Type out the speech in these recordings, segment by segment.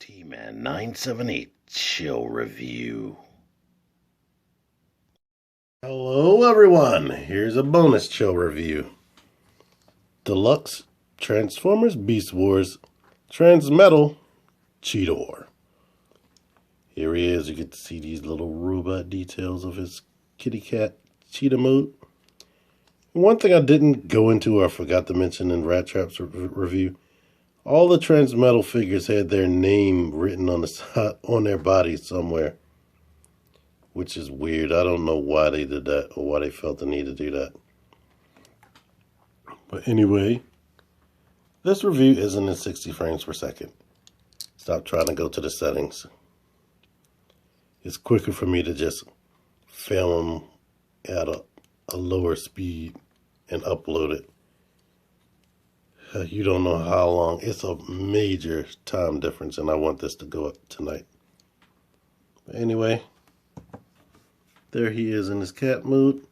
T-Man 978 Chill Review. Hello everyone, here's a bonus chill review. Deluxe Transformers Beast Wars Transmetal Cheetor. Here he is, you get to see these little robot details of his kitty cat cheetah mode. One thing I didn't go into or I forgot to mention in Rat Trap's review, all the Transmetal figures had their name written on the side, on their bodies somewhere, which is weird. I don't know why they did that or why they felt the need to do that. But anyway, this review isn't in 60 frames per second. Stop trying to go to the settings. It's quicker for me to just film at a lower speed and upload it. You don't know how long. It's a major time difference, and I want this to go up tonight. But anyway, there he is in his cat mode.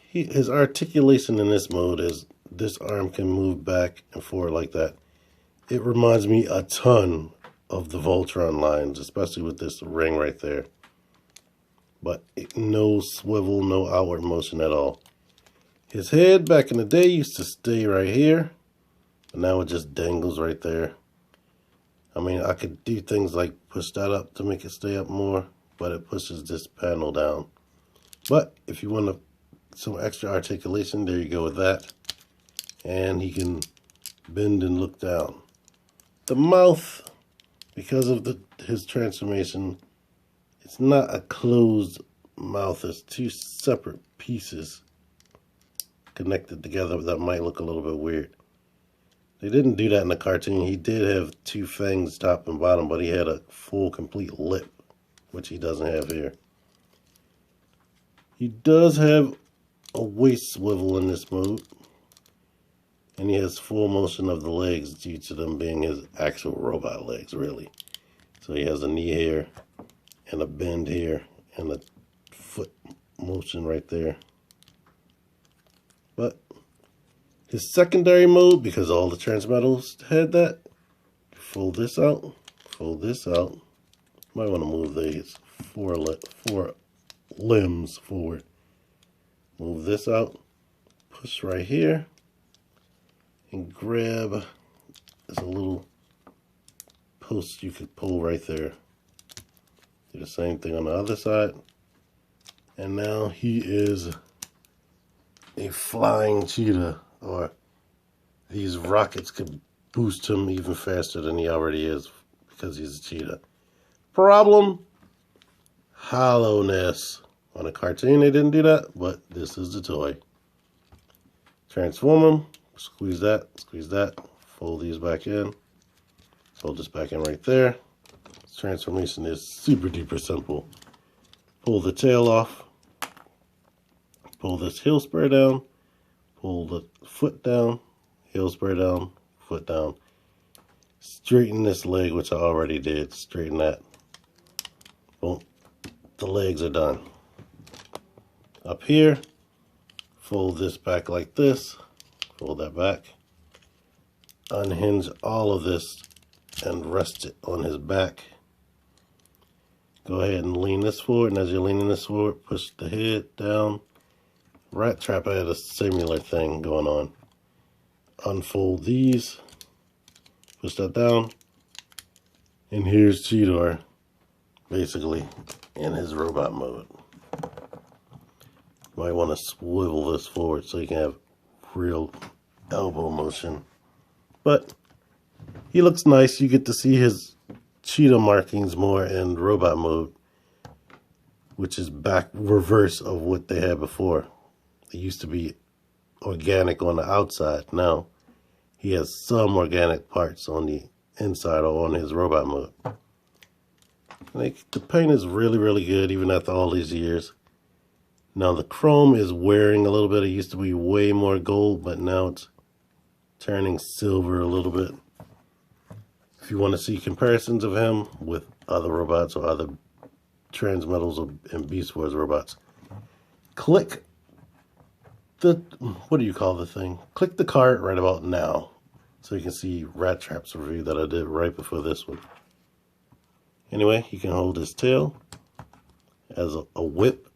His articulation in this mode is this arm can move back and forward like that. It reminds me a ton of the Voltron lines, especially with this ring right there. But no swivel, no outward motion at all. His head back in the day used to stay right here. But now it just dangles right there. I mean, I could do things like push that up to make it stay up more, but it pushes this panel down. But if you want some extra articulation, there you go with that. And he can bend and look down. The mouth, because of his transformation, it's not a closed mouth. It's two separate pieces connected together that might look a little bit weird. They didn't do that in the cartoon. He did have two fangs top and bottom, but he had a full, complete lip, which he doesn't have here. He does have a waist swivel in this mode, and he has full motion of the legs due to them being his actual robot legs, really. So he has a knee here, and a bend here, and a foot motion right there. But his secondary mode, because all the Transmetals had that, fold this out, might want to move these four limbs forward. Move this out, push right here, and grab, there's a little post you could pull right there. Do the same thing on the other side. And now he is a flying cheetah. Or these rockets could boost him even faster than he already is because he's a cheetah. Problem? Hollowness. On a cartoon they didn't do that, but this is the toy. Transform him, squeeze that, fold these back in. Fold this back in right there. This transformation is super duper simple. Pull the tail off. Pull this heel spur down. Pull the foot down, heel spur down, foot down. Straighten this leg, which I already did. Straighten that. Boom. The legs are done. Up here, fold this back like this. Fold that back. Unhinge all of this and rest it on his back. Go ahead and lean this forward, and as you're leaning this forward, push the head down. Rat Trap had a similar thing going on. Unfold these, push that down, and here's Cheetor, basically in his robot mode. You might want to swivel this forward so you can have real elbow motion. But he looks nice. You get to see his cheetah markings more in robot mode, which is back reverse of what they had before. It used to be organic on the outside. Now he has some organic parts on the inside or on his robot mode. The paint is really, really good even after all these years. Now the chrome is wearing a little bit. It used to be way more gold, but now it's turning silver a little bit. If you want to see comparisons of him with other robots or other Transmetals and Beast Wars robots, click what do you call the thing? Click the card right about now so you can see Rat Trap's review that I did right before this one. Anyway, he can hold his tail as a whip.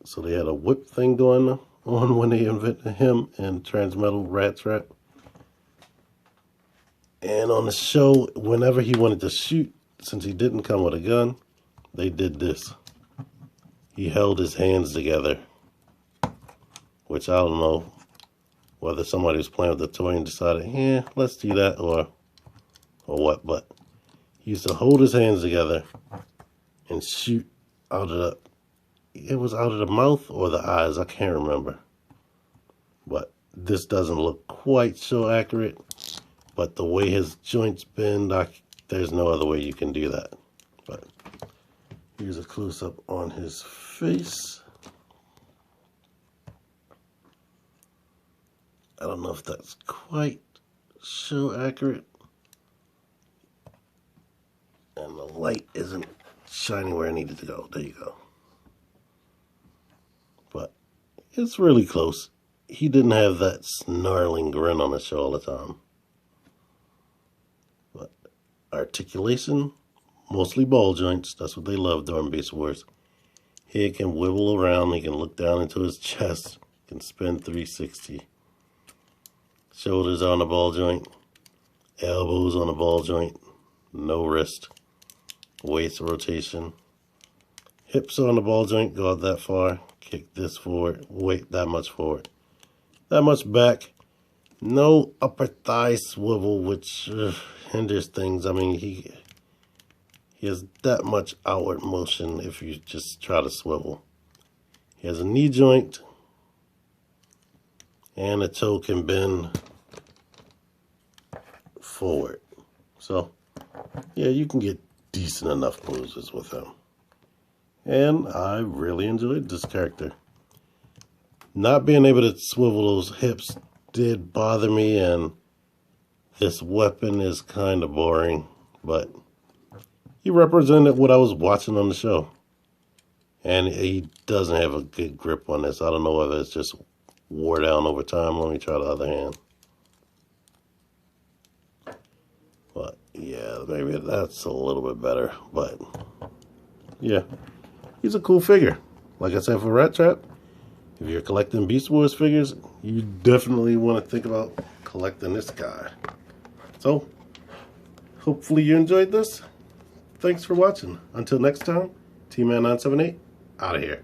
So they had a whip thing going on when they invented him and Transmetal Rat Trap. And on the show, whenever he wanted to shoot, since he didn't come with a gun, they did this. He held his hands together, which I don't know whether somebody was playing with the toy and decided, yeah, let's do that, or what, but he used to hold his hands together and shoot out of it was out of the mouth or the eyes, I can't remember. But this doesn't look quite so accurate, but the way his joints bend, there's no other way you can do that. But here's a close-up on his face. I don't know if that's quite so accurate. And the light isn't shining where it needed to go. There you go. But it's really close. He didn't have that snarling grin on his show all the time. But articulation, mostly ball joints. That's what they love during Beast Wars. He can wibble around. He can look down into his chest. Can spin 360. Shoulders on the ball joint. Elbows on the ball joint. No wrist. Waist rotation. Hips on the ball joint. Go out that far. Kick this forward. Weight that much forward. That much back. No upper thigh swivel, which hinders things. I mean, he has that much outward motion if you just try to swivel. He has a knee joint. And the toe can bend forward. So, yeah, you can get decent enough poses with him. And I really enjoyed this character. Not being able to swivel those hips did bother me, and this weapon is kind of boring, but he represented what I was watching on the show. And he doesn't have a good grip on this. I don't know whether it's just wore down over time. Let me try the other hand. But yeah, maybe that's a little bit better. But yeah, he's a cool figure. Like I said, for Rat Trap, if you're collecting Beast Wars figures, you definitely want to think about collecting this guy. So, hopefully you enjoyed this. Thanks for watching. Until next time, T-Man978, out of here.